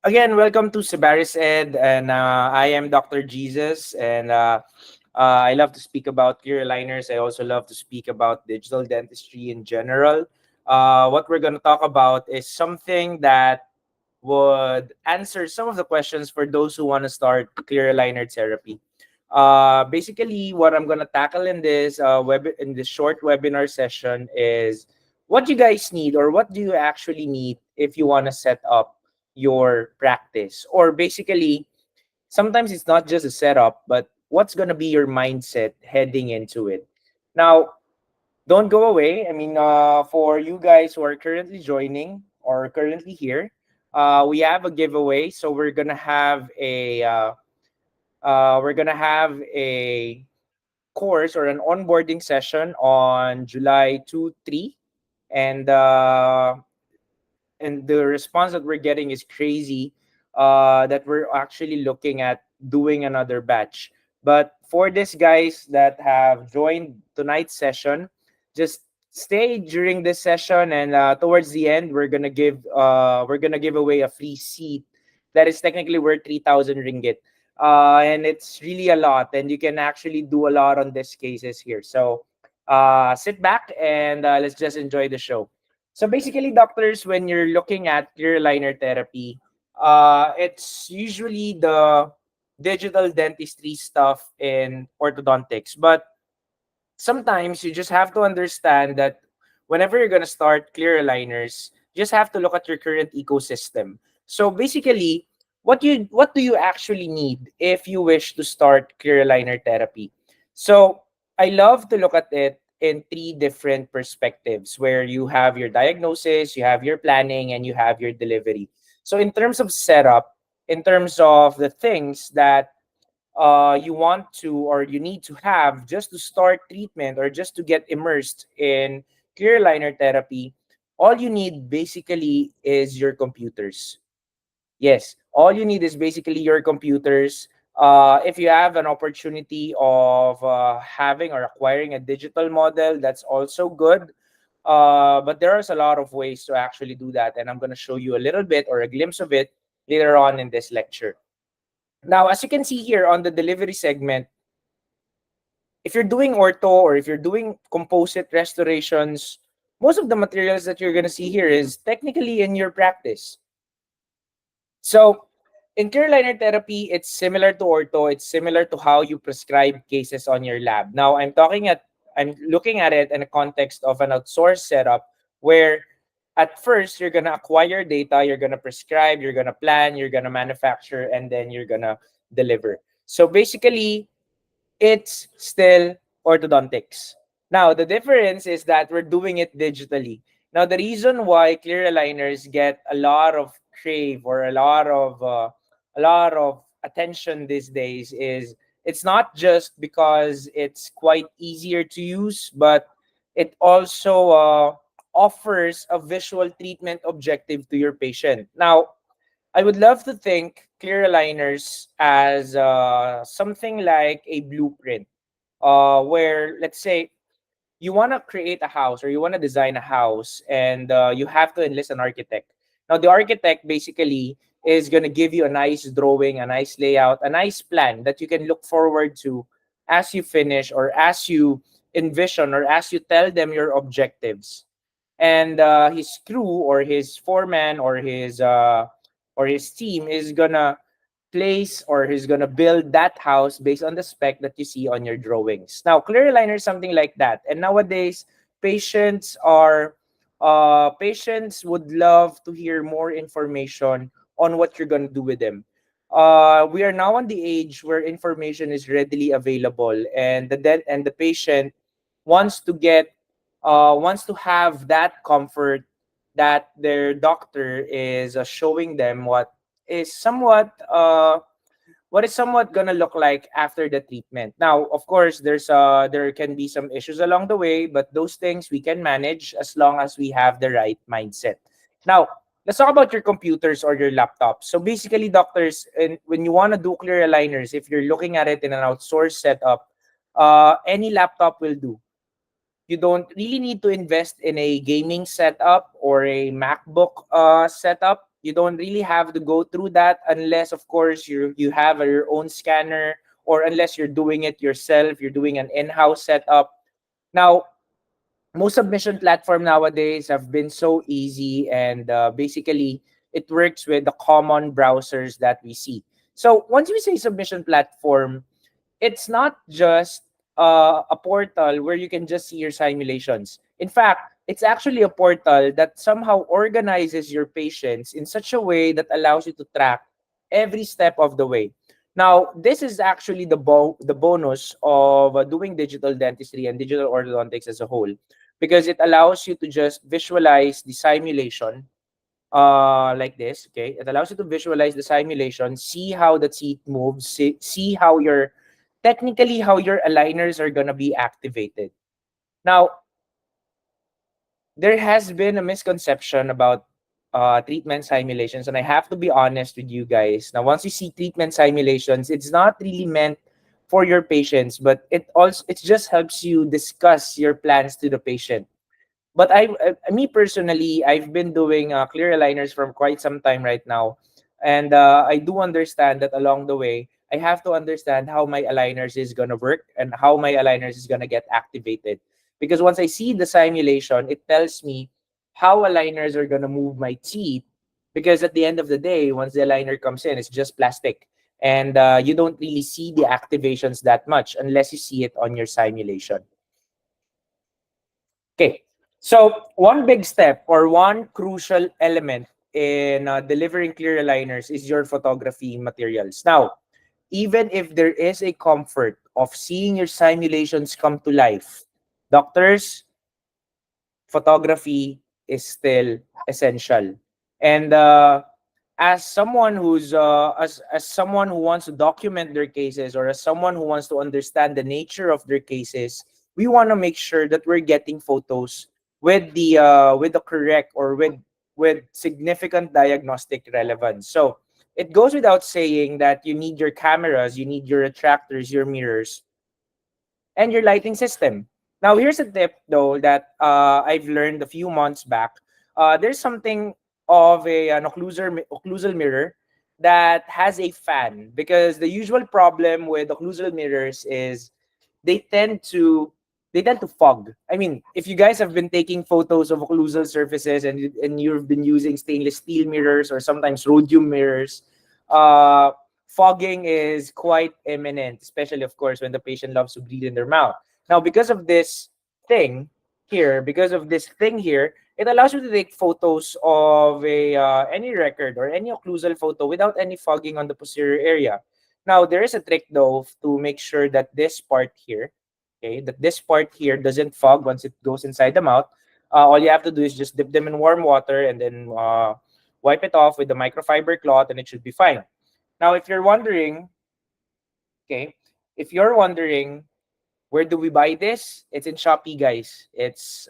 Again, welcome to Sabaris Ed, and I am Dr. Jesus, and I love to speak about clear aligners. I also love to speak about digital dentistry in general. What we're going to talk about is something that would answer some of the questions for those who want to start clear aligner therapy. Basically, what I'm going to tackle in this in this short webinar session is what you guys need, or what do you actually need if you want to set up your practice. Or basically, sometimes it's not just a setup, but what's going to be your mindset heading into it. Now, don't go away. I mean, for you guys who are currently joining or currently here, we have a giveaway. So we're gonna have a course or an onboarding session on July 2, 3, and the response that we're getting is crazy, that we're actually looking at doing another batch. But for these guys that have joined tonight's session, just stay during this session, and towards the end we're gonna give away a free seat that is technically worth 3,000 ringgit. And it's really a lot, and you can actually do a lot on these cases here. So sit back and let's just enjoy the show. So basically, doctors, when you're looking at clear aligner therapy, it's usually the digital dentistry stuff in orthodontics. But sometimes you just have to understand that whenever you're going to start clear aligners, you just have to look at your current ecosystem. So basically, what do you actually need if you wish to start clear aligner therapy? So I love to look at it in three different perspectives, where you have your diagnosis, you have your planning, and you have your delivery. So in terms of setup, in terms of the things that you want to or you need to have just to start treatment or just to get immersed in clear aligner therapy, all you need basically is your computers. Yes, all you need is basically your computers. If you have an opportunity of having or acquiring a digital model, that's also good. But there's a lot of ways to actually do that, and I'm going to show you a little bit or a glimpse of it later on in this lecture. Now, as you can see here on the delivery segment, if you're doing ortho or if you're doing composite restorations, most of the materials that you're going to see here is technically in your practice. So in clear aligner therapy, it's similar to ortho. It's similar to how you prescribe cases on your lab. Now, I'm looking at it in a context of an outsourced setup where at first you're gonna acquire data, you're gonna prescribe, you're gonna plan, you're gonna manufacture, and then you're gonna deliver. So basically, it's still orthodontics. Now, the difference is that we're doing it digitally. Now, the reason why clear aligners get a lot of crave or a lot of attention these days is it's not just because it's quite easier to use, but it also offers a visual treatment objective to your patient. Now, I would love to think clear aligners as something like a blueprint, where let's say you want to create a house or you want to design a house, and you have to enlist an architect. Now, the architect basically is going to give you a nice drawing, a nice layout, a nice plan that you can look forward to as you finish or as you envision or as you tell them your objectives. And his crew or his foreman or his team is gonna place or he's gonna build that house based on the spec that you see on your drawings. Now, clear aligner is something like that. And nowadays, patients would love to hear more information on what you're gonna do with them. We are now on the age where information is readily available, and the patient wants to get wants to have that comfort that their doctor is showing them is somewhat what is somewhat gonna look like after the treatment. Now, of course, there can be some issues along the way, but those things we can manage as long as we have the right mindset. Now, let's talk about your computers or your laptops. So basically, doctors, and when you want to do clear aligners, if you're looking at it in an outsourced setup, any laptop will do. You don't really need to invest in a gaming setup or a MacBook setup. You don't really have to go through that unless, of course, you have your own scanner, or unless you're doing it yourself, you're doing an in-house setup. Now, most submission platform nowadays have been so easy, and basically it works with the common browsers that we see. So once we say submission platform, it's not just a portal where you can just see your simulations. In fact, it's actually a portal that somehow organizes your patients in such a way that allows you to track every step of the way. Now, this is actually the bonus of doing digital dentistry and digital orthodontics as a whole, because it allows you to just visualize the simulation like this. Okay, it allows you to visualize the simulation, see how the teeth moves, see how your technically how your aligners are going to be activated. Now, there has been a misconception about treatment simulations, and I have to be honest with you guys. Now, once you see treatment simulations, it's not really meant for your patients, but it just helps you discuss your plans to the patient. But me personally, I've been doing clear aligners for quite some time right now, and I do understand that along the way, I have to understand how my aligners is gonna work and how my aligners is gonna get activated. Because once I see the simulation, it tells me how aligners are gonna move my teeth. Because at the end of the day, once the aligner comes in, it's just plastic, and you don't really see the activations that much unless you see it on your simulation. Okay. So one big step or one crucial element in delivering clear aligners is your photography materials. Now, even if there is a comfort of seeing your simulations come to life, doctors, photography is still essential. And as someone who's as someone who wants to document their cases, or as someone who wants to understand the nature of their cases, we want to make sure that we're getting photos with the correct, or with significant diagnostic relevance. So it goes without saying that you need your cameras, you need your retractors, your mirrors, and your lighting system. Now, here's a tip though that I've learned a few months back. There's something of an occlusal mirror that has a fan, because the usual problem with occlusal mirrors is they tend to they tend to fog. I mean, if you guys have been taking photos of occlusal surfaces, and you've been using stainless steel mirrors or sometimes rhodium mirrors, uh, fogging is quite imminent, especially, of course, when the patient loves to breathe in their mouth. Now, thing because of this thing here, it allows you to take photos of a any record or any occlusal photo without any fogging on the posterior area. Now, there is a trick though to make sure that this part here doesn't fog once it goes inside the mouth. All you have to do is just dip them in warm water, and then wipe it off with the microfiber cloth, and it should be fine. Now, okay, if you're wondering where do we buy this, it's in Shopee, guys.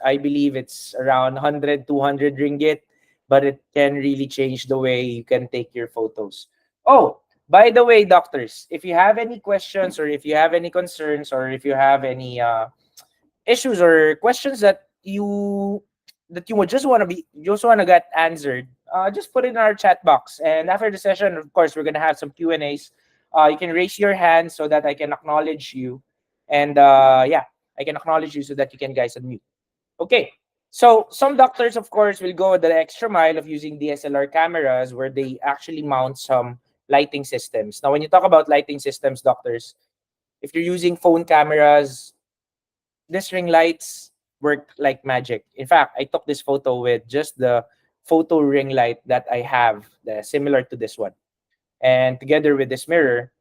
I believe it's around 100, 200 ringgit, but it can really change the way you can take your photos. Oh, by the way, doctors, if you have any questions, or if you have any concerns, or if you have any issues or questions that you would just want to get answered, just put it in our chat box. And after the session, of course, we're gonna have some Q&As. You can raise your hand so that I can acknowledge you, and yeah, I can acknowledge you so that you can guys unmute. Okay. So some doctors, of course, will go the extra mile of using DSLR cameras, where they actually mount some lighting systems. Now, when you talk about lighting systems, doctors, if you're using phone cameras, these ring lights work like magic. In fact, I took this photo with just the photo ring light that I have, similar to this one. And together with this mirror,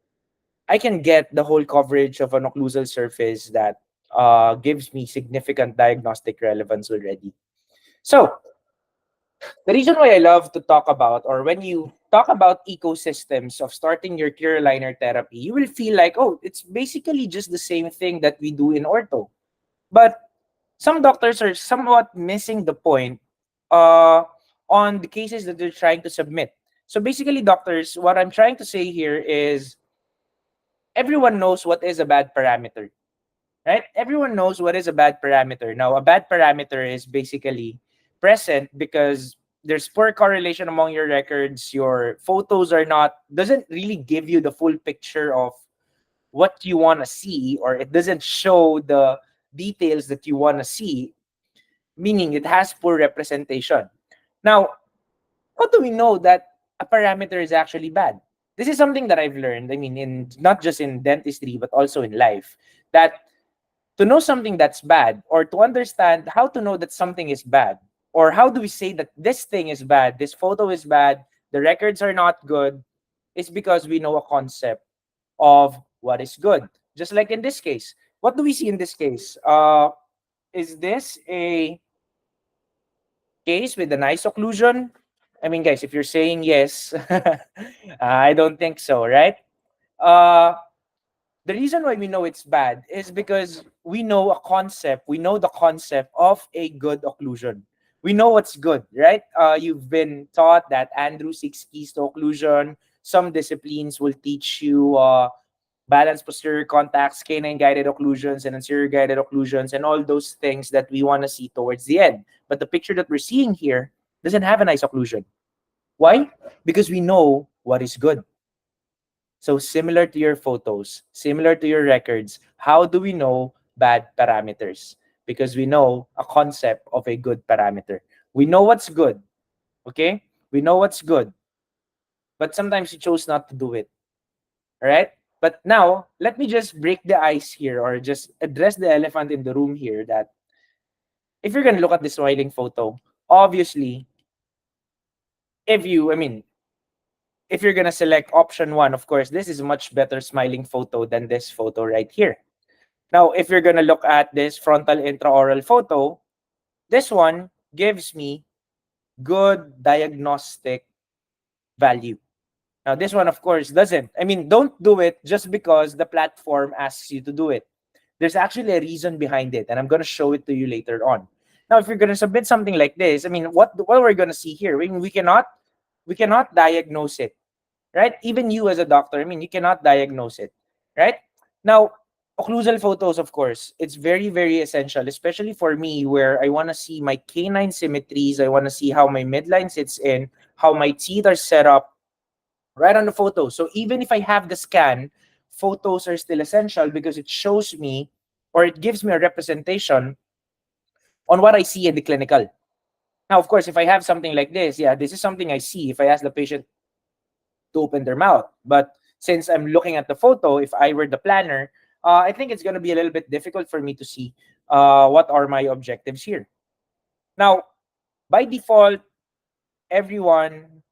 I can get the whole coverage of an occlusal surface that gives me significant diagnostic relevance already. So, the reason why I love to talk about, or when you talk about ecosystems of starting your clear aligner therapy, you will feel like, oh, it's basically just the same thing that we do in ortho. But some doctors are somewhat missing the point uh, on the cases that they're trying to submit. So basically, doctors, what I'm trying to say here is everyone knows what is a bad parameter, right? Everyone knows what is a bad parameter. Now, a bad parameter is basically present because there's poor correlation among your records, your photos are not, doesn't really give you the full picture of what you want to see, or it doesn't show the details that you want to see, meaning it has poor representation. Now, how do we know that a parameter is actually bad? This is something that I've learned, I mean, in not just in dentistry, but also in life, that to know something that's bad, or to understand how to know that something is bad, or how do we say that this thing is bad, this photo is bad, the records are not good, is because we know a concept of what is good. Just like in this case, what do we see in this case? Is this a case with a nice occlusion? I mean, guys, if you're saying yes, I don't think so, right? Uh, the reason why we know it's bad is because we know a concept, we know the concept of a good occlusion. We know what's good, right? You've been taught that Andrew 6 keys to occlusion. Some disciplines will teach you balanced posterior contacts, canine guided occlusions, and anterior guided occlusions, and all those things that we want to see towards the end. But the picture that we're seeing here doesn't have a nice occlusion. Why? Because we know what is good. So similar to your photos, similar to your records, how do we know bad parameters? Because we know a concept of a good parameter. We know what's good, okay? We know what's good, but sometimes you chose not to do it, all right? But now, let me just break the ice here, or just address the elephant in the room here, that if you're going to look at the smiling photo, obviously, I mean, if you're going to select option one, of course, this is a much better smiling photo than this photo right here. Now, if you're going to look at this frontal intraoral photo, this one gives me good diagnostic value. Now, this one, of course, doesn't. I mean, don't do it just because the platform asks you to do it. There's actually a reason behind it, and I'm going to show it to you later on. Now, if you're going to submit something like this, I mean, what we're going to see here, we cannot diagnose it, right? Even you as a doctor, I mean, you cannot diagnose it, right? Now, occlusal photos, of course, it's very, very essential, especially for me, where I want to see my canine symmetries. I want to see how my midline sits in, how my teeth are set up right on the photo. So even if I have the scan, photos are still essential because it shows me, or it gives me a representation on what I see in the clinical. Now, of course, if I have something like this, yeah, this is something I see if I ask the patient to open their mouth. But since I'm looking at the photo, if I were the planner, I think it's going to be a little bit difficult for me to see what are my objectives here. Now, by default, everyone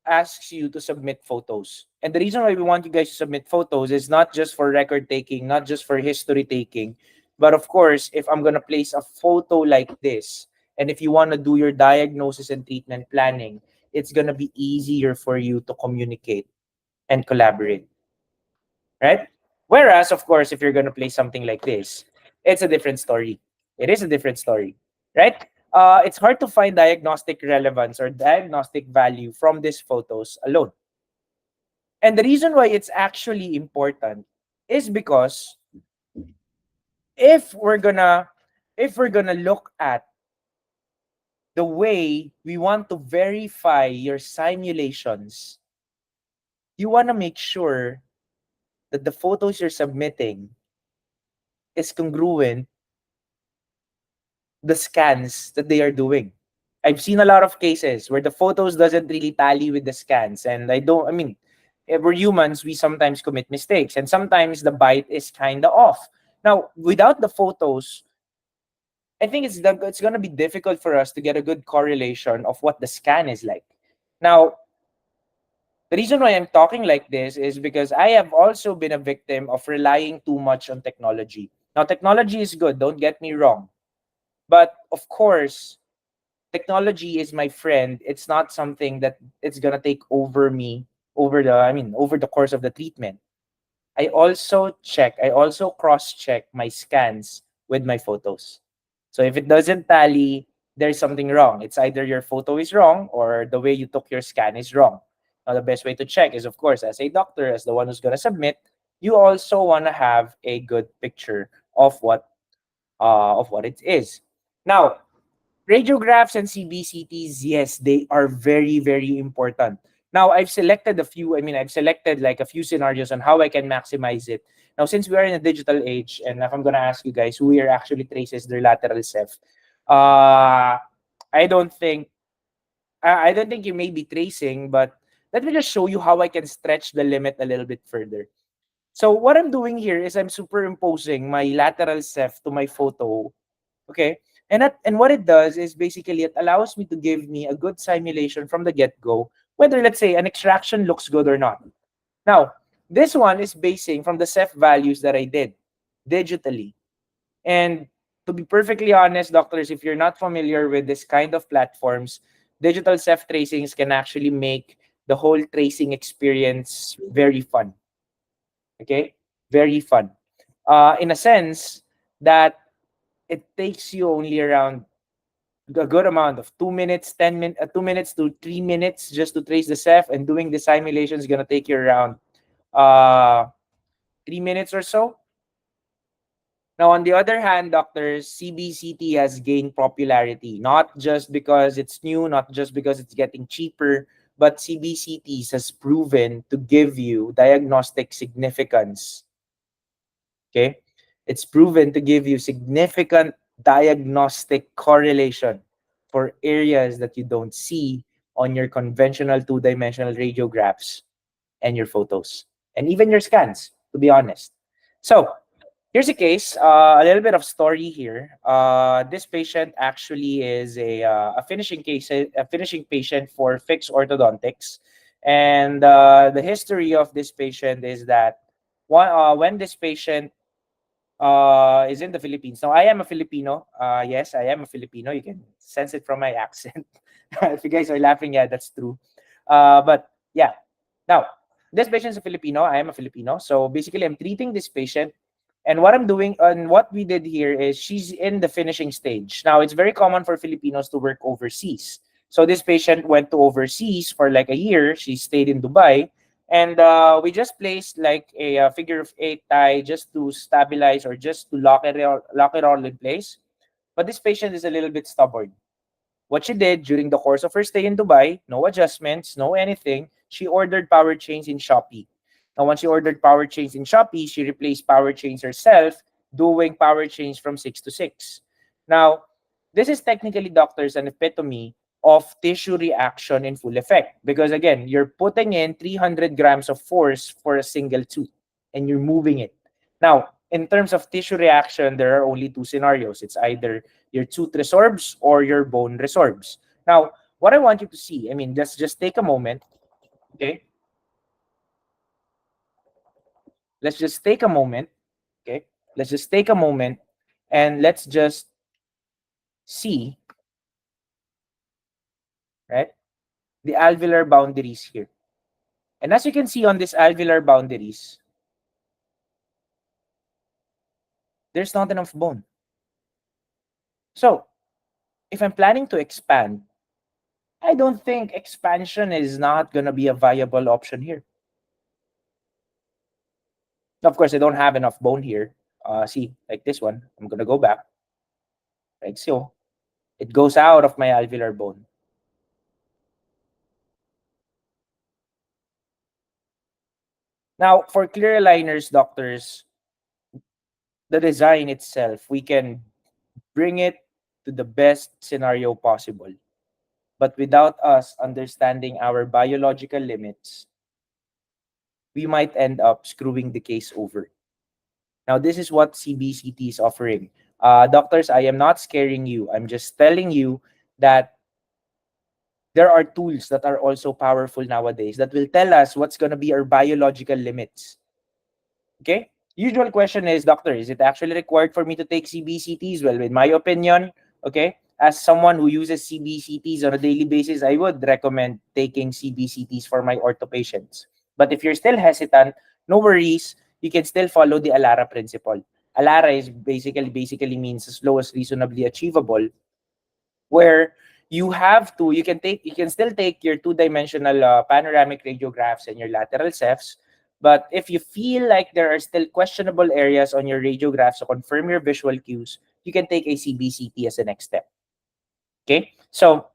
asks you to submit photos. And the reason why we want you guys to submit photos is not just for record taking, not just for history taking, but of course, if I'm going to place a photo like this, and if you want to do your diagnosis and treatment planning, it's going to be easier for you to communicate and collaborate, right? Whereas, of course, if you're going to play something like this, it's a different story. It is a different story, right? It's hard to find diagnostic relevance or diagnostic value from these photos alone. And the reason why it's actually important is because if we're gonna look at the way we want to verify your simulations, you want to make sure that the photos you're submitting is congruent the scans that they are doing. I've seen a lot of cases where the photos doesn't really tally with the scans, and I mean, we're humans, we sometimes commit mistakes, and sometimes the bite is kind of off. Now, without the photos, I think it's going to be difficult for us to get a good correlation of what the scan is like. Now, the reason why I'm talking like this is because I have also been a victim of relying too much on technology. Now, technology is good, don't get me wrong. But of course, technology is my friend. It's not something that it's gonna take over me over the course of the treatment. I also cross-check my scans with my photos. So if it doesn't tally, there's something wrong. It's either your photo is wrong or the way you took your scan is wrong. Now the best way to check is, of course, as a doctor, as the one who's gonna submit, you also wanna have a good picture of what it is. Now, Radiographs and CBCTs, yes, they are very, very important. Now, I've selected a few, I mean, I've selected like a few scenarios on how I can maximize it. Now, since we are in a digital age, and if I'm going to ask you guys who here actually traces their lateral ceph, uh, I don't think, I don't think you may be tracing, but let me just show you how I can stretch the limit a little bit further. So what I'm doing here is I'm superimposing my lateral ceph to my photo. Okay. And what it does is basically it allows me to give me a good simulation from the get-go, whether let's say an extraction looks good or not. Now, this one is basing from the Ceph values that I did digitally. And to be perfectly honest, doctors, if you're not familiar with this kind of platforms, digital Ceph tracings can actually make the whole tracing experience very fun. Okay? Very fun. In a sense that it takes you only around a good amount of 2 minutes, 10 minutes, 2 minutes to 3 minutes just to trace the Ceph, and doing the simulation is gonna take you around uh 3 minutes or so. Now, on the other hand, doctors, CBCT has gained popularity, not just because it's new, not just because it's getting cheaper, but CBCTs has proven to give you diagnostic significance. Okay? It's proven to give you significant diagnostic correlation for areas that you don't see on your conventional two-dimensional radiographs and your photos and even your scans, to be honest. So here's a case, a little bit of story here. This patient actually is a finishing case, a finishing patient for fixed orthodontics. And the history of this patient is that when this patient is in the Philippines. Now, I am a Filipino. Yes, I am a Filipino. You can sense it from my accent. If you guys are laughing, yeah, that's true. But yeah, now this patient is a Filipino. I am a Filipino. So basically, I'm treating this patient. And what I'm doing and what we did here is she's in the finishing stage. Now, it's very common for Filipinos to work overseas. So this patient went to overseas for like a year. She stayed in Dubai, and we just placed like a figure of eight tie just to stabilize or just to lock it all in place. But this patient is a little bit stubborn. What she did during the course of her stay in Dubai, no adjustments, no anything, she ordered power chains in Shopee. Now, once she ordered power chains in Shopee, she replaced power chains herself, doing power chains from 6 to 6. Now, this is technically, doctors, an epitome of tissue reaction in full effect. Because again, you're putting in 300 grams of force for a single tooth and you're moving it. Now, in terms of tissue reaction, there are only two scenarios. It's either your tooth resorbs or your bone resorbs. Now, what I want you to see, I mean, let's just take a moment, okay? Let's just take a moment, okay? Let's just take a moment and let's just see, right, the alveolar boundaries here. And as you can see on these alveolar boundaries, there's not enough bone. So, if I'm planning to expand, I don't think expansion is not going to be a viable option here. Of course, I don't have enough bone here. See, like this one, I'm going to go back. Like so. It goes out of my alveolar bone. Now, for clear aligners, doctors, the design itself, we can bring it to the best scenario possible. But without us understanding our biological limits, we might end up screwing the case over. Now, this is what CBCT is offering. Doctors, I am not scaring you. I'm just telling you that there are tools that are also powerful nowadays that will tell us what's going to be our biological limits. Okay? Usual question is, doctor, is it actually required for me to take CBCTs? Well, in my opinion, okay, as someone who uses CBCTs on a daily basis, I would recommend taking CBCTs for my ortho patients. But if you're still hesitant, no worries. You can still follow the ALARA principle. ALARA is basically means as low as reasonably achievable, where you can still take your two-dimensional panoramic radiographs and your lateral cephs, but if you feel like there are still questionable areas on your radiographs to confirm your visual cues, you can take a CBCT as a next step. Okay, so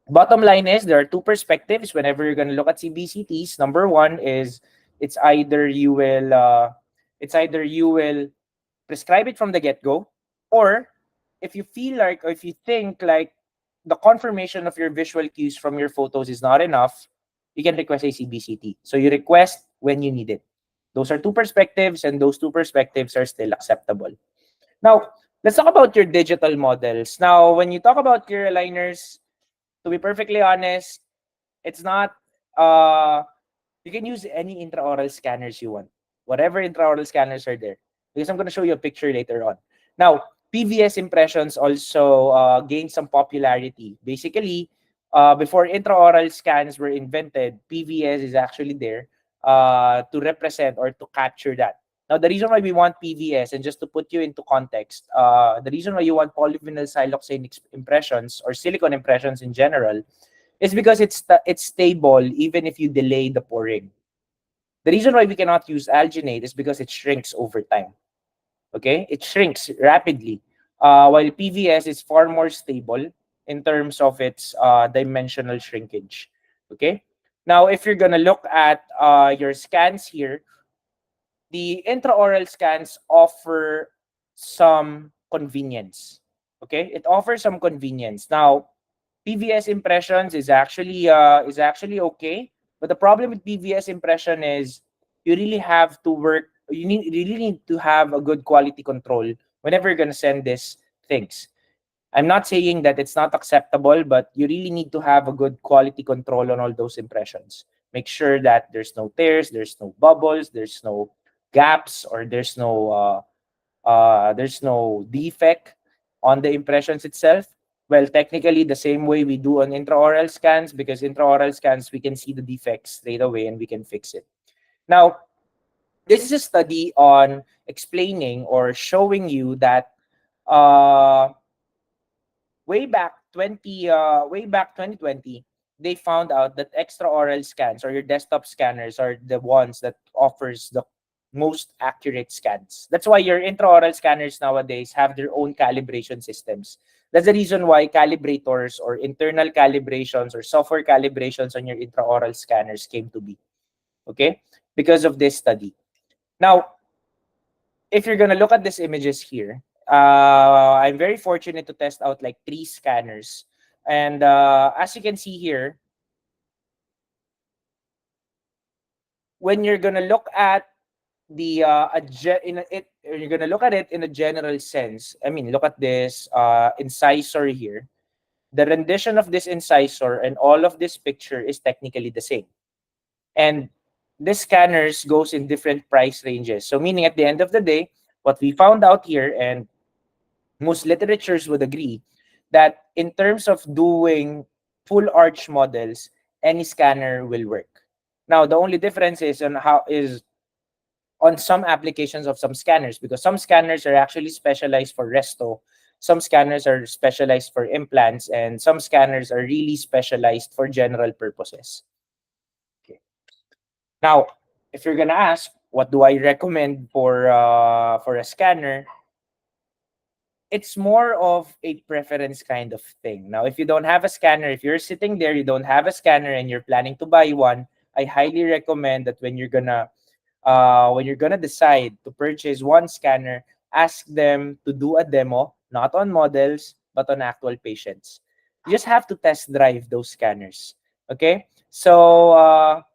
bottom line is there are two perspectives whenever you're going to look at CBCTs. Number one is it's either you will it's either you will prescribe it from the get-go, or if you feel like, or if you think like the confirmation of your visual cues from your photos is not enough, you can request a CBCT. So you request when you need it. Those are two perspectives, and those two perspectives are still acceptable. Now, let's talk about your digital models. Now, when you talk about clear aligners, to be perfectly honest, it's not you can use any intraoral scanners you want. Whatever intraoral scanners are there. Because I'm going to show you a picture later on. Now, PVS impressions also gained some popularity. Basically, before intraoral scans were invented, PVS is actually there to represent or to capture that. Now, the reason why we want PVS, and just to put you into context, the reason why you want polyvinyl siloxane impressions or silicone impressions in general is because it's stable even if you delay the pouring. The reason why we cannot use alginate is because it shrinks over time. Okay, it shrinks rapidly, while PVS is far more stable in terms of its dimensional shrinkage. Okay, now if you're gonna look at your scans here, the intraoral scans offer some convenience. Okay, it offers some convenience. Now, PVS impressions is actually okay, but the problem with PVS impression is you really have to work. You really need to have a good quality control whenever you're gonna send these things. I'm not saying that it's not acceptable, but you really need to have a good quality control on all those impressions. Make sure that there's no tears, there's no bubbles, there's no gaps, or there's no defect on the impressions itself. Well, technically, the same way we do on intraoral scans, because intraoral scans, we can see the defects straight away and we can fix it. Now, this is a study on explaining or showing you that uh, way back 2020, they found out that extraoral scans or your desktop scanners are the ones that offers the most accurate scans. That's why your intraoral scanners nowadays have their own calibration systems. That's the reason why calibrators or internal calibrations or software calibrations on your intraoral scanners came to be. Okay? Because of this study. Now, if you're gonna look at these images here, I'm very fortunate to test out like 3 scanners. And as you can see here, when you're gonna look at the you're gonna look at it in a general sense. I mean, look at this incisor here. The rendition of this incisor and all of this picture is technically the same. And this scanners goes in different price ranges. So meaning at the end of the day, what we found out here, and most literatures would agree, that in terms of doing full arch models, any scanner will work. Now, the only difference is on some applications of some scanners, because some scanners are actually specialized for resto, some scanners are specialized for implants, and some scanners are really specialized for general purposes. Okay. Now, if you're gonna ask, what do I recommend for a scanner? It's more of a preference kind of thing. Now, if you don't have a scanner, if you're sitting there, you don't have a scanner and you're planning to buy one, I highly recommend that when you're gonna decide to purchase one scanner, ask them to do a demo, not on models, but on actual patients. You just have to test drive those scanners. Okay? So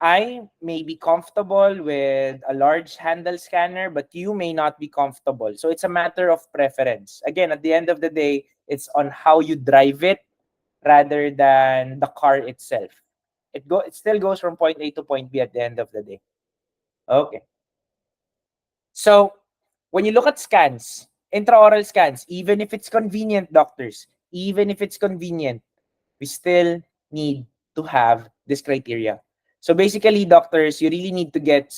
I may be comfortable with a large handle scanner, but you may not be comfortable. So it's a matter of preference. Again, at the end of the day, it's on how you drive it rather than the car itself. It still goes from point A to point B at the end of the day. Okay. So when you look at scans, intraoral scans, even if it's convenient, doctors, even if it's convenient, we still need to have this criteria. So basically, doctors, you really need to get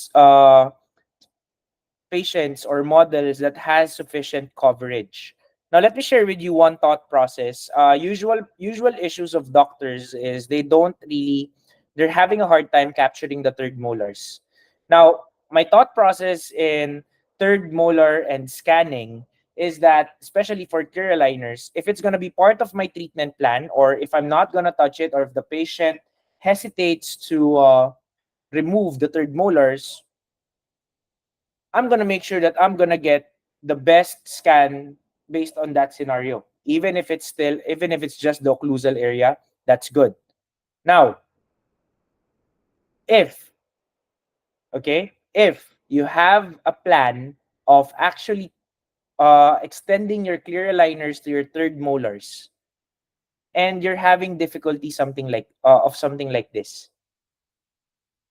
patients or models that has sufficient coverage. Now, let me share with you one thought process. Usual issues of doctors is they're having a hard time capturing the third molars. Now, my thought process in third molar and scanning is that, especially for clear aligners, if it's going to be part of my treatment plan, or if I'm not going to touch it, or if the patient hesitates to remove the third molars, I'm going to make sure that I'm going to get the best scan based on that scenario. Even if it's just the occlusal area, that's good. Now, if, if you have a plan of actually extending your clear aligners to your third molars, and you're having difficulty something like this,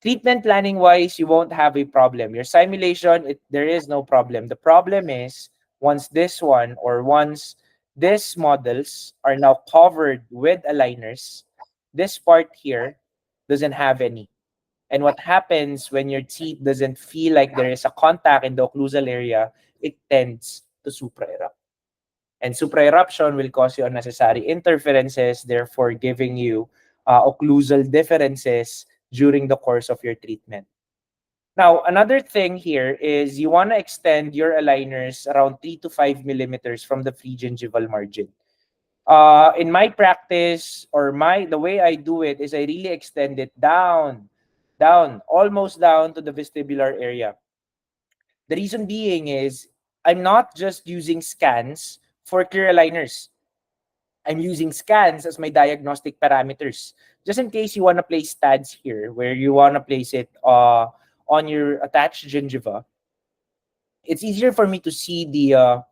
treatment planning wise, you won't have a problem. Your simulation, there is no problem. The problem is once these models are now covered with aligners, this part here doesn't have any. And what happens when your teeth doesn't feel like there is a contact in the occlusal area, it tends to supraerupt. And supraeruption will cause you unnecessary interferences, therefore giving you occlusal differences during the course of your treatment. Now, another thing here is you want to extend your aligners around 3 to 5 millimeters from the free gingival margin. In my practice, or the way I do it is I really extend it almost down to the vestibular area. The reason being is I'm not just using scans for clear aligners. I'm using scans as my diagnostic parameters. Just in case you want to place studs here, where you want to place it on your attached gingiva, it's easier for me to see the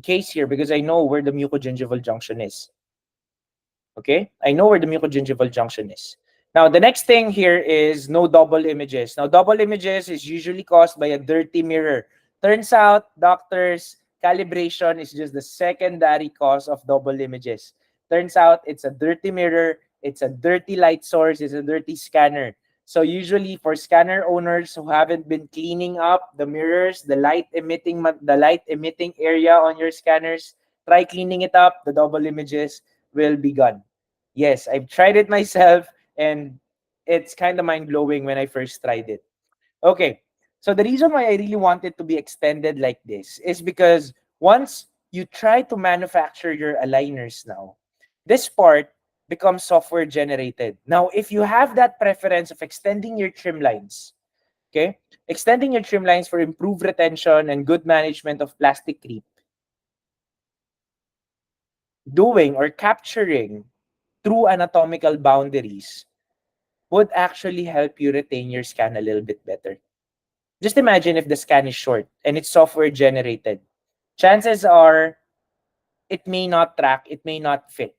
case here because I know where the mucogingival junction is. Okay, I know where the mucogingival junction is. Now, the next thing here is no double images. Now, double images is usually caused by a dirty mirror. Turns out, doctors, calibration is just the secondary cause of double images. Turns out, it's a dirty mirror, it's a dirty light source, it's a dirty scanner. So usually for scanner owners who haven't been cleaning up the mirrors, the light emitting area on your scanners, try cleaning it up, the double images will be gone. Yes, I've tried it myself and it's kind of mind-blowing when I first tried it. Okay, so the reason why I really want it to be extended like this is because once you try to manufacture your aligners now, this part becomes software generated. Now, if you have that preference of extending your trim lines, okay, extending your trim lines for improved retention and good management of plastic creep, doing or capturing true anatomical boundaries would actually help you retain your scan a little bit better. Just imagine if the scan is short and it's software generated. Chances are it may not track, it may not fit.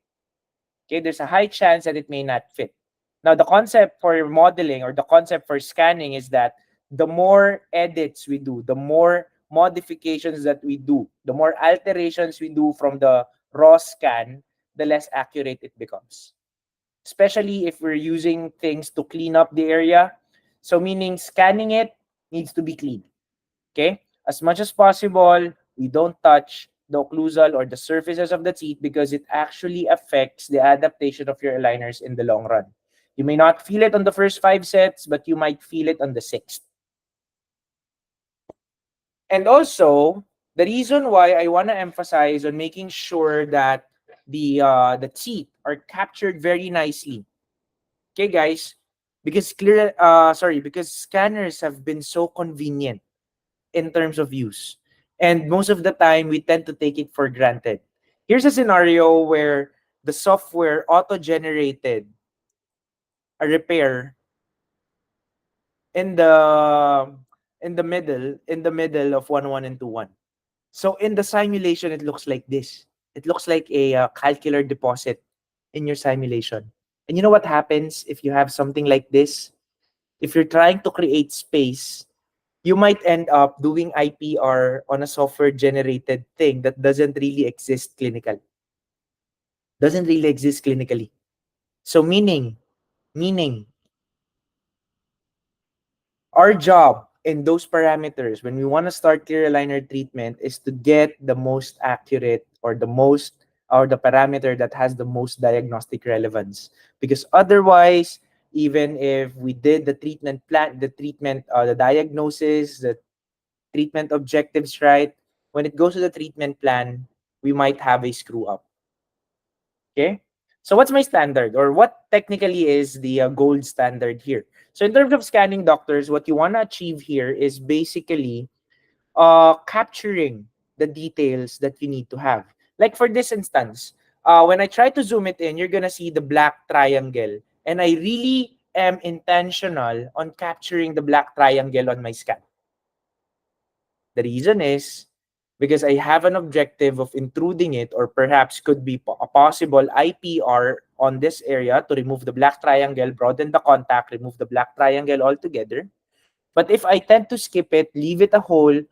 Okay, there's a high chance that it may not fit. Now, the concept for modeling or the concept for scanning is that the more edits we do, the more modifications that we do, the more alterations we do from the raw scan, the less accurate it becomes. Especially if we're using things to clean up the area. So meaning scanning it needs to be clean. Okay? As much as possible, we don't touch the occlusal or the surfaces of the teeth because it actually affects the adaptation of your aligners in the long run. You may not feel it on the first 5 sets, but you might feel it on the 6th. And also, the reason why I want to emphasize on making sure that the teeth are captured very nicely. Okay, guys, because because scanners have been so convenient in terms of use. And most of the time, we tend to take it for granted. Here's a scenario where the software auto-generated a repair in the middle of 1-1 and 2-1. So in the simulation, it looks like this. It looks like a calcular deposit in your simulation. And you know what happens if you have something like this? If you're trying to create space, you might end up doing IPR on a software generated thing that doesn't really exist clinical. Doesn't really exist clinically. So meaning our job in those parameters when we want to start clear aligner treatment is to get the most accurate or the parameter that has the most diagnostic relevance, because otherwise, even if we did the treatment plan, the diagnosis, the treatment objectives right, when it goes to the treatment plan, we might have a screw up. Okay. So what's my standard, or what technically is the gold standard here? So in terms of scanning, doctors, what you want to achieve here is basically capturing the details that you need to have. Like for this instance, when I try to zoom it in, you're gonna see the black triangle, and I really am intentional on capturing the black triangle on my scan. The reason is because I have an objective of intruding it, or perhaps could be a possible IPR on this area to remove the black triangle, broaden the contact, remove the black triangle altogether. But if I tend to skip it, leave it a hole,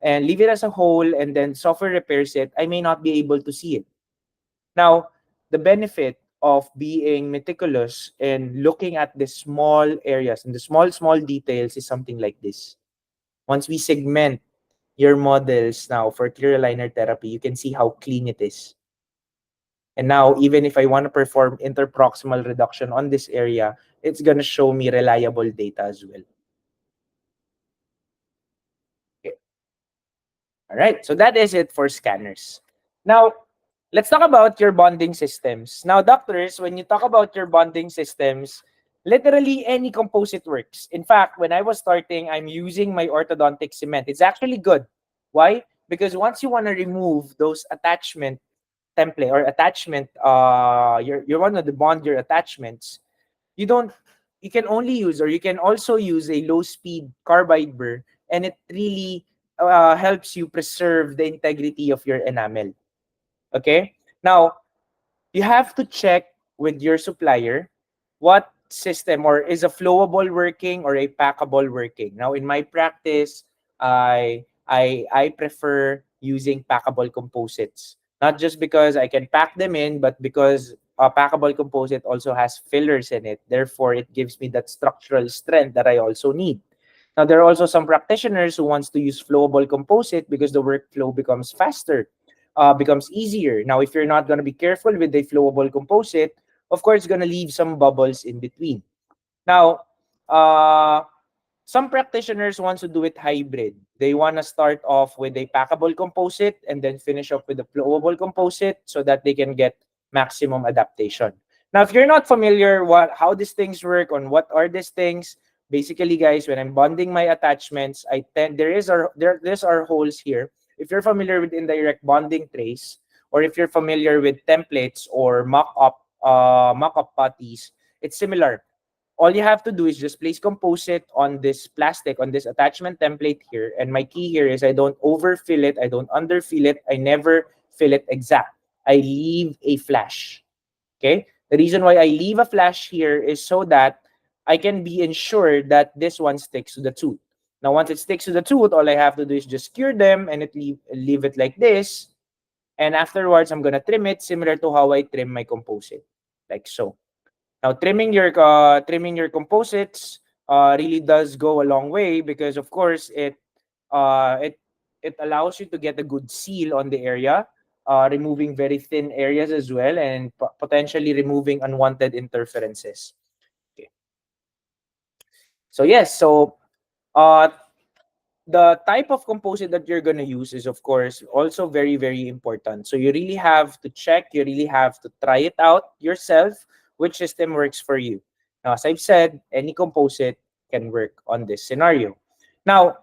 and leave it as a whole, and then software repairs it, I may not be able to see it. Now, the benefit of being meticulous and looking at the small areas and the small details is something like this. Once we segment your models now for clear aligner therapy, you can see how clean it is. And now, even if I want to perform interproximal reduction on this area, it's going to show me reliable data as well. Okay. All right, so that is it for scanners. Now, let's talk about your bonding systems. Now, doctors, when you talk about your bonding systems, literally any composite works. In fact, when I was starting, I'm using my orthodontic cement. It's actually good. Why? Because once you want to remove those attachment template or attachment, you want to bond your attachments, you don't, you can only use, or you can also use a low speed carbide burr, and it really helps you preserve the integrity of your enamel. Okay. Now, you have to check with your supplier what system, or is a flowable working or a packable working. Now, in my practice, I prefer using packable composites, not just because I can pack them in, but because a packable composite also has fillers in it. Therefore, it gives me that structural strength that I also need. Now, there are also some practitioners who wants to use flowable composite because the workflow becomes faster, becomes easier. Now, if you're not going to be careful with the flowable composite, of course, it's going to leave some bubbles in between. Now, uh, some practitioners want to do it hybrid. They want to start off with a packable composite and then finish up with a flowable composite so that they can get maximum adaptation. Now, if you're not familiar how these things work, on what are these things, basically, guys, when I'm bonding my attachments, there's our holes here. If you're familiar with indirect bonding trays, or if you're familiar with templates or mock-up putties, it's similar. All you have to do is just place composite on this plastic, on this attachment template here. And my key here is I don't overfill it, I don't underfill it, I never fill it exact. I leave a flash. Okay? The reason why I leave a flash here is so that I can be ensured that this one sticks to the tooth. Now, once it sticks to the tooth, all I have to do is just cure them and leave it like this. And afterwards, I'm going to trim it similar to how I trim my composite, like so. Now, trimming your composites really does go a long way, because of course uh, it it allows you to get a good seal on the area, removing very thin areas as well, and potentially removing unwanted interferences. Okay. So yes, so uh, the type of composite that you're going to use is, of course, also very important. So you really have to check, you really have to try it out yourself, which system works for you. Now, as I've said, any composite can work on this scenario. Now,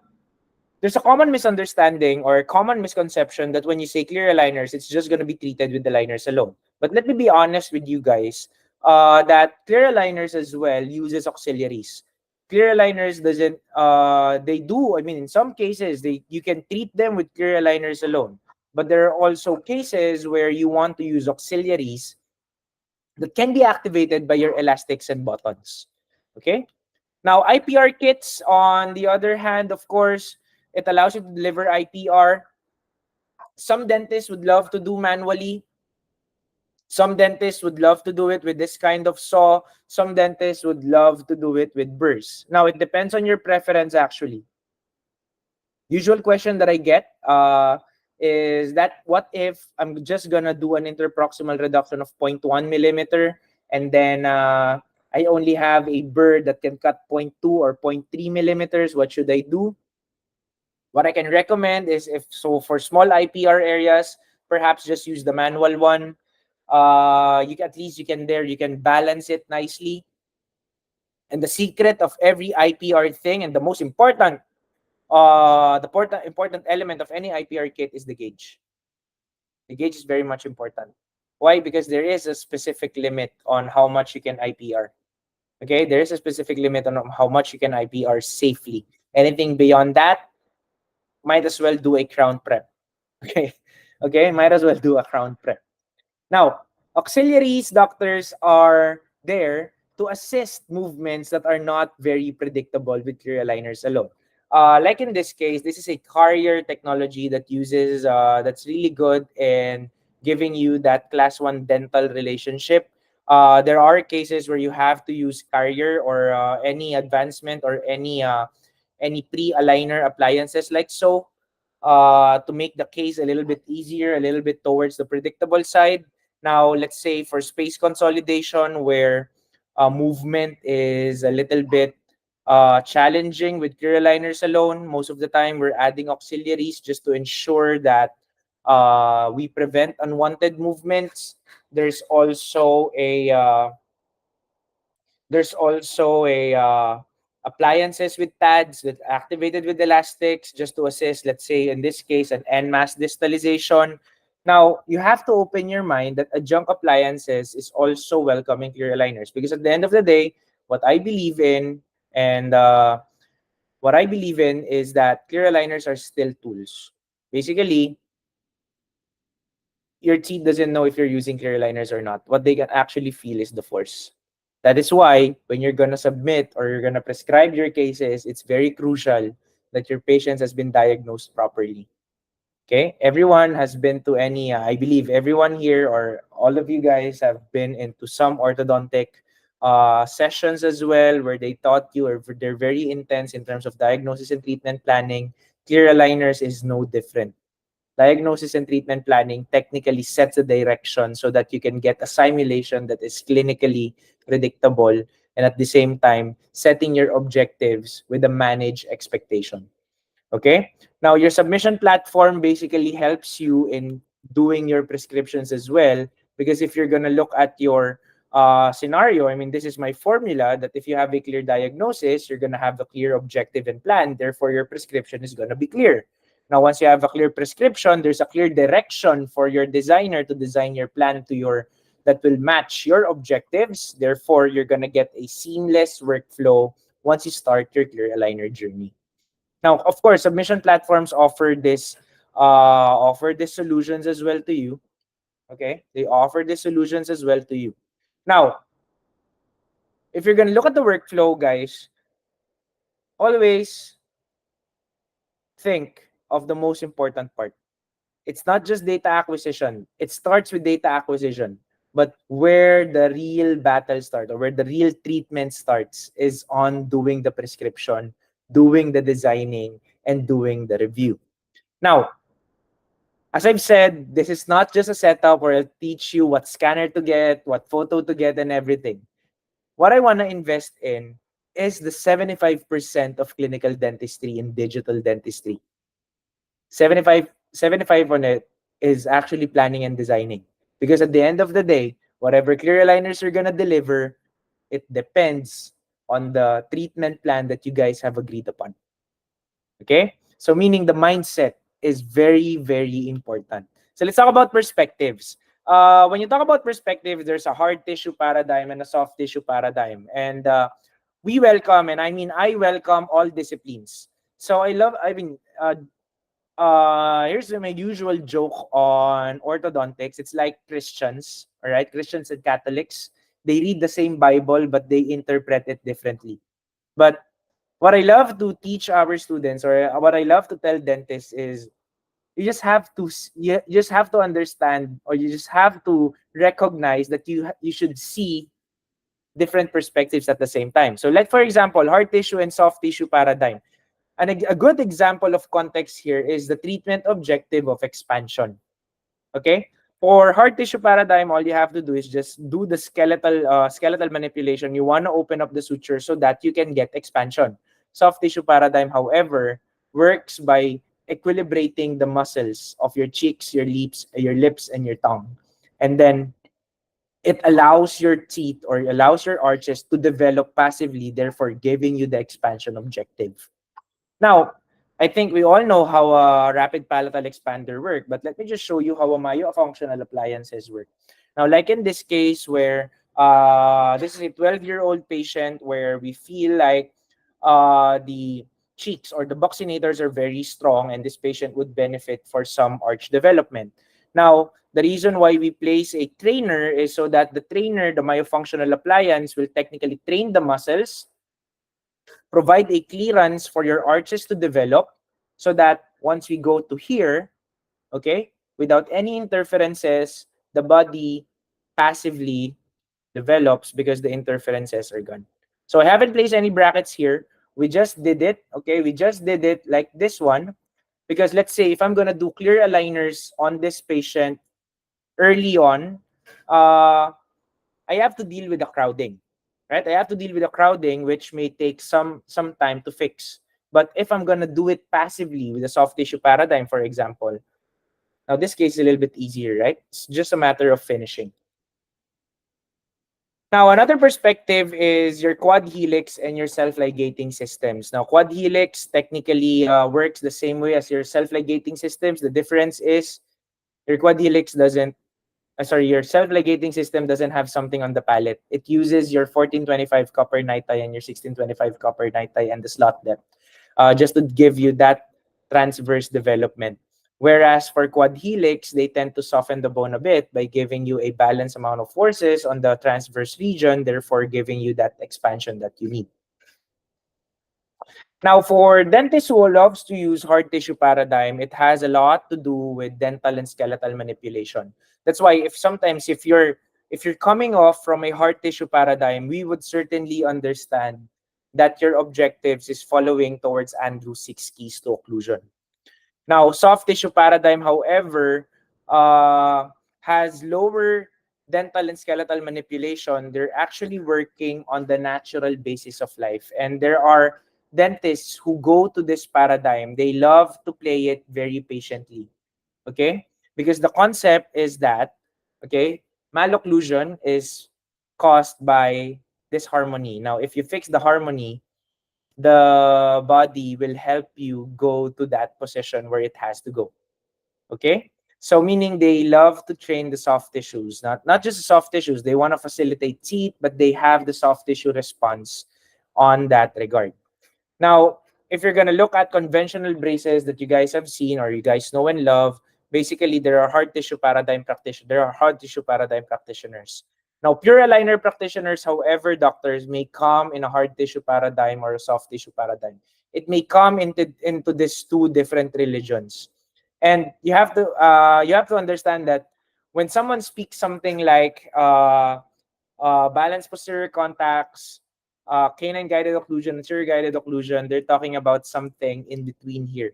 there's a common misunderstanding or a common misconception that when you say clear aligners, it's just going to be treated with the liners alone. But let me be honest with you guys, that clear aligners as well uses auxiliaries. Clear aligners doesn't, they do, I mean, in some cases, you can treat them with clear aligners alone. But there are also cases where you want to use auxiliaries that can be activated by your elastics and buttons. Okay? Now, IPR kits, on the other hand, of course, it allows you to deliver IPR. Some dentists would love to do manually. Some dentists would love to do it with this kind of saw. Some dentists would love to do it with burrs. Now, it depends on your preference, actually. Usual question that I get is that what if I'm just going to do an interproximal reduction of 0.1 millimeter, and then I only have a burr that can cut 0.2 or 0.3 millimeters? What should I do? What I can recommend is, if so, for small IPR areas, perhaps just use the manual one. You can, at least you can there, you can balance it nicely. And the secret of every IPR thing, and the most important, important element of any IPR kit, is the gauge. The gauge is very much important. Why? Because there is a specific limit on how much you can IPR. Okay, there is a specific limit on how much you can IPR safely. Anything beyond that, might as well do a crown prep. Okay, okay, might as well do a crown prep. Now, auxiliaries doctors are there to assist movements that are not very predictable with clear aligners alone. Like in this case, this is a carrier technology that uses that's really good in giving you that class 1 dental relationship. There are cases where you have to use carrier or any advancement or any pre-aligner appliances like so, to make the case a little bit easier, a little bit towards the predictable side. Now, let's say for space consolidation, where movement is a little bit challenging with clear aligners alone, most of the time we're adding auxiliaries just to ensure that we prevent unwanted movements. There's also a appliances with pads that activated with elastics just to assist, let's say in this case, an en masse distalization. Now, you have to open your mind that adjunct appliances is also welcoming clear aligners, because at the end of the day, what I believe in and what I believe in is that clear aligners are still tools. Basically, your teeth doesn't know if you're using clear aligners or not. What they can actually feel is the force. That is why when you're gonna submit or you're gonna prescribe your cases, it's very crucial that your patient has been diagnosed properly. Okay, everyone has been to any. I believe everyone here or all of you guys have been into some orthodontic sessions as well, where they taught you, or they're very intense in terms of diagnosis and treatment planning. Clear aligners is no different. Diagnosis and treatment planning technically sets a direction so that you can get a simulation that is clinically predictable, and at the same time setting your objectives with a managed expectation. Okay, now your submission platform basically helps you in doing your prescriptions as well, because if you're going to look at your scenario, I mean, this is my formula that if you have a clear diagnosis, you're going to have a clear objective and plan, therefore your prescription is going to be clear. Now, once you have a clear prescription, there's a clear direction for your designer to design your plan to your that will match your objectives. Therefore, you're going to get a seamless workflow once you start your clear aligner journey. Now, of course, submission platforms offer these solutions as well to you. Okay, they offer these solutions as well to you. Now, if you're gonna look at the workflow, guys, always think of the most important part. It's not just data acquisition. It starts with data acquisition, but where the real battle starts, or where the real treatment starts, is on doing the prescription, doing the designing, and doing the review. Now, as I've said, this is not just a setup where I'll teach you what scanner to get, what photo to get, and everything. What I want to invest in is the 75% of clinical dentistry in digital dentistry. 75 on it is actually planning and designing. Because at the end of the day, whatever clear aligners you're going to deliver, it depends on the treatment plan that you guys have agreed upon. Okay? So meaning the mindset is very, very important. So let's talk about perspectives. When you talk about perspective, there's a hard tissue paradigm and a soft tissue paradigm. And we welcome, and I mean, I welcome all disciplines. So here's my usual joke on orthodontics. It's like Christians, all right? Christians and Catholics, they read the same Bible, but they interpret it differently. But what I love to teach our students, or what I love to tell dentists, is you just have to understand, or you just have to recognize that you should see different perspectives at the same time. So, like for example, hard tissue and soft tissue paradigm. And a good example of context here is the treatment objective of expansion. Okay? For hard tissue paradigm, all you have to do is just do the skeletal manipulation. You want to open up the suture so that you can get expansion. Soft tissue paradigm, however, works by equilibrating the muscles of your cheeks, your lips, and your tongue. And then it allows your teeth or allows your arches to develop passively, therefore giving you the expansion objective. Now, I think we all know how a rapid palatal expander work, but let me just show you how a myofunctional appliances work. Now, like in this case where this is a 12-year-old patient where we feel like the cheeks or the buccinators are very strong and this patient would benefit for some arch development. Now, the reason why we place a trainer is so that the trainer, the myofunctional appliance, will technically train the muscles, provide a clearance for your arches to develop so that once we go to here, okay, without any interferences, the body passively develops because the interferences are gone. So I haven't placed any brackets here. We just did it, okay? We just did it like this one because let's say if I'm going to do clear aligners on this patient early on, I have to deal with the crowding, right? I have to deal with the crowding, which may take some time to fix. But if I'm gonna do it passively with a soft tissue paradigm, for example, now this case is a little bit easier, right? It's just a matter of finishing. Now, another perspective is your quad helix and your self-ligating systems. Now, quad helix technically works the same way as your self-ligating systems. The difference is your quad helix doesn't your self-ligating system doesn't have something on the palate. It uses your 1425 copper night tie and your 1625 copper night tie and the slot depth just to give you that transverse development. Whereas for quad helix, they tend to soften the bone a bit by giving you a balanced amount of forces on the transverse region, therefore giving you that expansion that you need. Now, for dentists who loves to use hard tissue paradigm, it has a lot to do with dental and skeletal manipulation. That's why if you're coming off from a hard tissue paradigm, we would certainly understand that your objectives is following towards Andrew's 6 keys to occlusion. Now, soft tissue paradigm, however, has lower dental and skeletal manipulation. They're actually working on the natural basis of life. And there are dentists who go to this paradigm. They love to play it very patiently. Okay? Because the concept is that, okay, malocclusion is caused by disharmony. Now, if you fix the harmony, the body will help you go to that position where it has to go. Okay? So meaning they love to train the soft tissues, not just the soft tissues. They want to facilitate teeth, but they have the soft tissue response on that regard. Now, if you're gonna look at conventional braces that you guys have seen or you guys know and love, basically there are hard tissue paradigm practitioners. There are hard tissue paradigm practitioners. Now, pure aligner practitioners, however, doctors may come in a hard tissue paradigm or a soft tissue paradigm. It may come into these two different religions. And you have to understand that when someone speaks something like balanced posterior contacts, canine guided occlusion, anterior guided occlusion, they're talking about something in between here,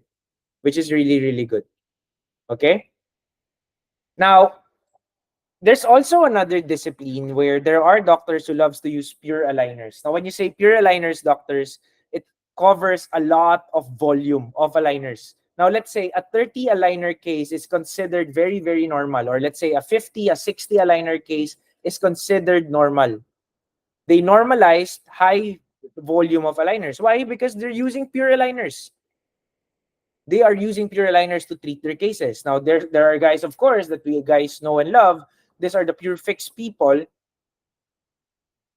which is really, really good. Okay? Now, there's also another discipline where there are doctors who loves to use pure aligners. Now, when you say pure aligners, doctors, it covers a lot of volume of aligners. Now, let's say a 30 aligner case is considered very, very normal. Or let's say a 50, a 60 aligner case is considered normal. They normalized high volume of aligners. Why? Because they're using pure aligners. They are using pure aligners to treat their cases. Now, there are guys, of course, that we guys know and love. These are the pure fix people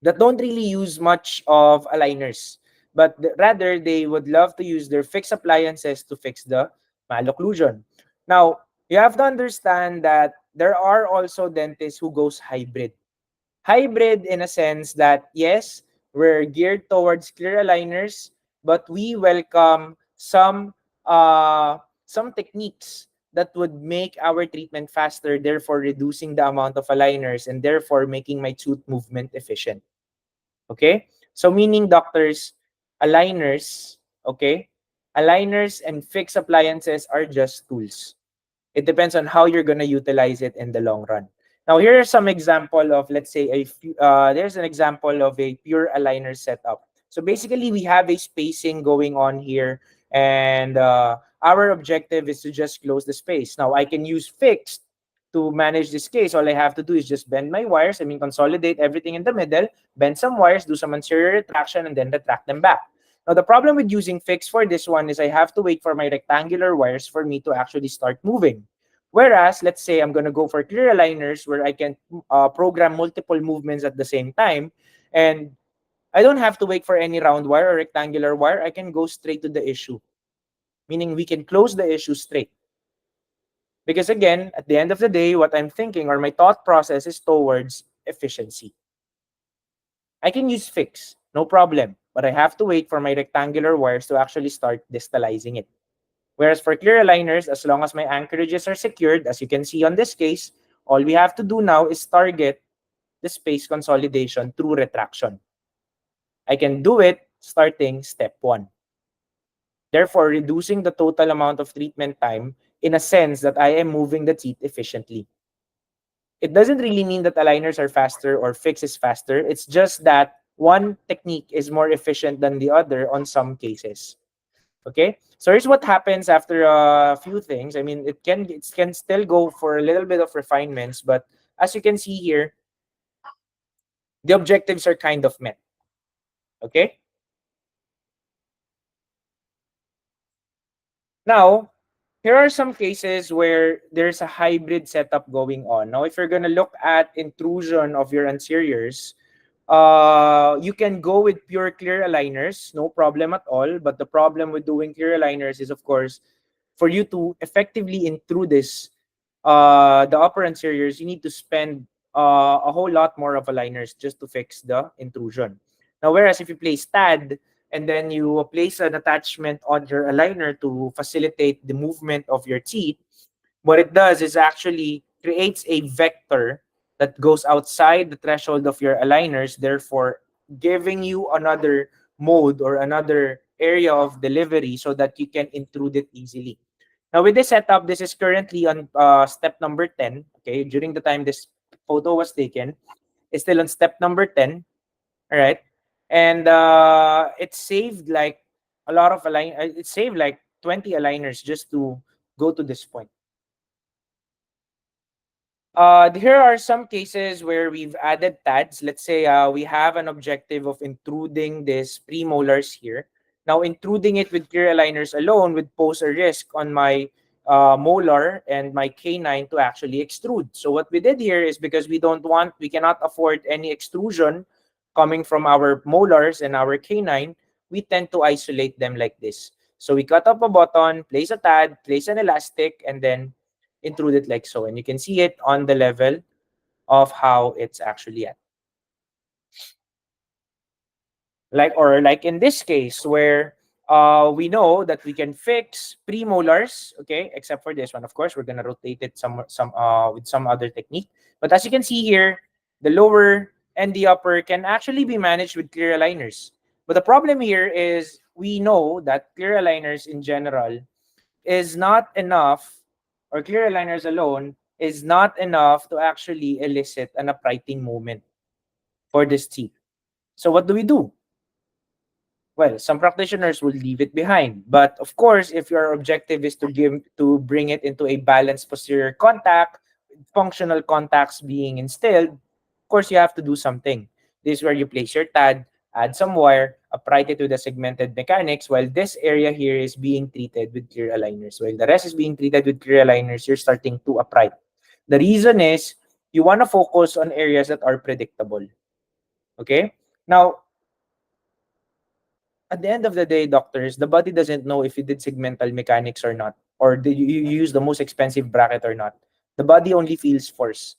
that don't really use much of aligners, but rather they would love to use their fixed appliances to fix the malocclusion. Now, you have to understand that there are also dentists who goes hybrid. Hybrid in a sense that, yes, we're geared towards clear aligners, but we welcome some techniques that would make our treatment faster, therefore reducing the amount of aligners and therefore making my tooth movement efficient. Okay? So meaning doctors, aligners, okay? Aligners and fixed appliances are just tools. It depends on how you're going to utilize it in the long run. Now, here are some example of, let's say, there's an example of a pure aligner setup. So basically, we have a spacing going on here And our objective is to just close the space. Now I can use fixed to manage this case. All I have to do is just bend my wires, I mean consolidate everything in the middle, bend some wires, do some anterior retraction, and then retract them back. Now the problem with using fixed for this one is I have to wait for my rectangular wires for me to actually start moving. Whereas, let's say I'm going to go for clear aligners where I can program multiple movements at the same time, and I don't have to wait for any round wire or rectangular wire. I can go straight to the issue, meaning we can close the issue straight. Because again, at the end of the day, what I'm thinking or my thought process is towards efficiency. I can use fix, no problem, but I have to wait for my rectangular wires to actually start distalizing it. Whereas for clear aligners, as long as my anchorages are secured, as you can see on this case, all we have to do now is target the space consolidation through retraction. I can do it starting step 1. Therefore, reducing the total amount of treatment time in a sense that I am moving the teeth efficiently. It doesn't really mean that aligners are faster or fix is faster. It's just that one technique is more efficient than the other on some cases. Okay, so here's what happens after a few things. I mean, it can still go for a little bit of refinements, but as you can see here, the objectives are kind of met. Okay. Now, here are some cases where there's a hybrid setup going on. Now, if you're gonna look at intrusion of your anteriors, you can go with pure clear aligners, no problem at all. But the problem with doing clear aligners is, of course, for you to effectively intrude this, the upper anteriors, you need to spend a whole lot more of aligners just to fix the intrusion. Now, whereas if you place TAD and then you place an attachment on your aligner to facilitate the movement of your teeth, what it does is actually creates a vector that goes outside the threshold of your aligners, therefore giving you another mode or another area of delivery so that you can intrude it easily. Now with this setup, this is currently on step number 10. Okay, during the time this photo was taken, it's still on step number 10. All right, and it saved like a lot of it saved like 20 aligners just to go to this point. Here are some cases where we've added TADs. Let's say we have an objective of intruding this premolars here. Now, intruding it with clear aligners alone would pose a risk on my molar and my canine to actually extrude. So what we did here is, because we cannot afford any extrusion coming from our molars and our canine, we tend to isolate them like this. So we cut up a button, place a TAD, place an elastic, and then intrude it like so. And you can see it on the level of how it's actually at. Like in this case where we know that we can fix premolars, okay, except for this one. Of course, we're gonna rotate it some with some other technique. But as you can see here, the lower and the upper can actually be managed with clear aligners. But the problem here is we know that clear aligners in general is not enough, or clear aligners alone is not enough to actually elicit an uprighting moment for this teeth. So what do we do? Well, some practitioners will leave it behind. But of course, if your objective is to bring it into a balanced posterior contact, functional contacts being instilled, of course you have to do something. This is where you place your TAD, add some wire, upright it with the segmented mechanics, while this area here is being treated with clear aligners. While the rest is being treated with clear aligners, you're starting to upright. The reason is you want to focus on areas that are predictable. Okay? Now, at the end of the day, doctors, the body doesn't know if you did segmental mechanics or not, or did you use the most expensive bracket or not. The body only feels force.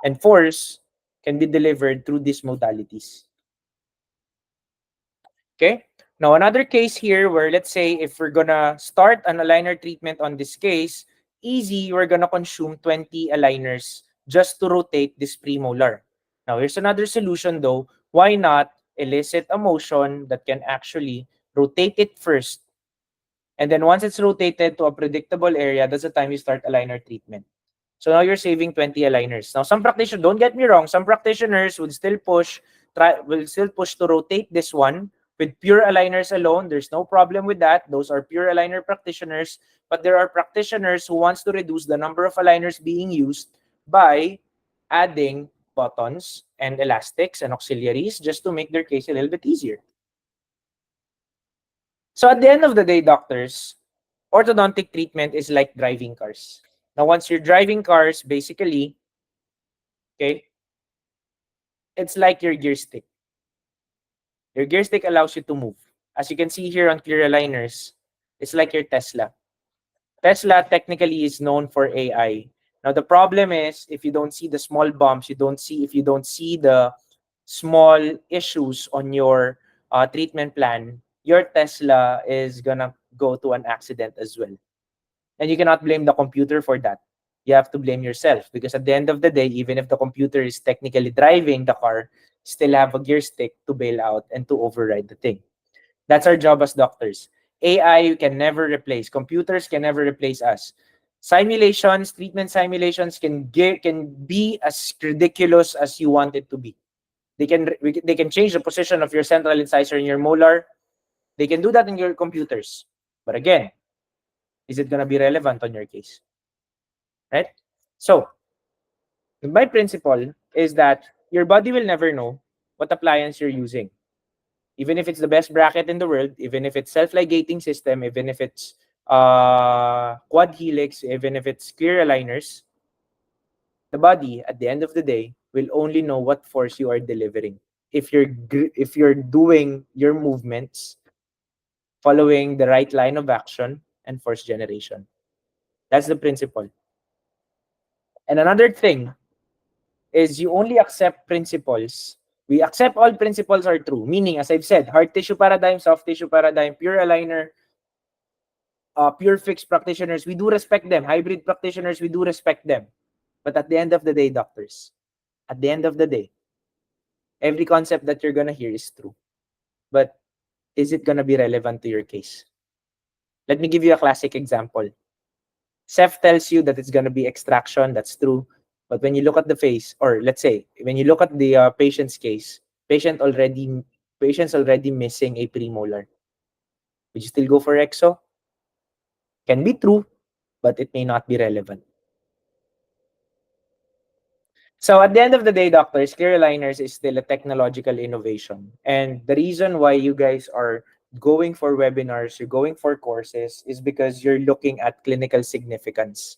And force can be delivered through these modalities. Okay. Now, another case here where, let's say, if we're gonna start an aligner treatment on this case, easy, we're gonna consume 20 aligners just to rotate this premolar. Now, here's another solution though. Why not elicit a motion that can actually rotate it first? And then once it's rotated to a predictable area, that's the time you start aligner treatment. So now you're saving 20 aligners. Now, some practitioners, don't get me wrong, some practitioners will still push to rotate this one With pure aligners alone, there's no problem with that. Those are pure aligner practitioners. But there are practitioners who wants to reduce the number of aligners being used by adding buttons and elastics and auxiliaries just to make their case a little bit easier. So at the end of the day, doctors, orthodontic treatment is like driving cars. Now, once you're driving cars, basically, okay, it's like your gear stick. Your gear stick allows you to move. As you can see here on clear aligners, it's like your Tesla. Tesla technically is known for AI. Now the problem is if you don't see the small bumps, if you don't see the small issues on your treatment plan, your Tesla is gonna go to an accident as well. And you cannot blame the computer for that. You have to blame yourself because at the end of the day, even if the computer is technically driving the car, still have a gear stick to bail out and to override the thing. That's our job as doctors. AI can never replace. Computers can never replace us. Simulations, treatment simulations can be as ridiculous as you want it to be. They can change the position of your central incisor in your molar. They can do that in your computers. But again, is it gonna be relevant on your case? Right? So my principle is that your body will never know what appliance you're using. Even if it's the best bracket in the world, even if it's self-ligating system, even if it's quad helix, even if it's clear aligners, the body at the end of the day will only know what force you are delivering. If you're doing your movements following the right line of action and force generation. That's the principle. And another thing is you only accept principles. We accept all principles are true. Meaning, as I've said, hard tissue paradigm, soft tissue paradigm, pure aligner, pure fixed practitioners, we do respect them. Hybrid practitioners, we do respect them. But at the end of the day, doctors, at the end of the day, every concept that you're going to hear is true. But is it going to be relevant to your case? Let me give you a classic example. Ceph tells you that it's going to be extraction. That's true. But when you look at the face, or let's say, when you look at the patient's case, patient's already missing a premolar. Would you still go for exo? Can be true, but it may not be relevant. So at the end of the day, doctors, clear aligners is still a technological innovation. And the reason why you guys are going for webinars, you're going for courses, is because you're looking at clinical significance.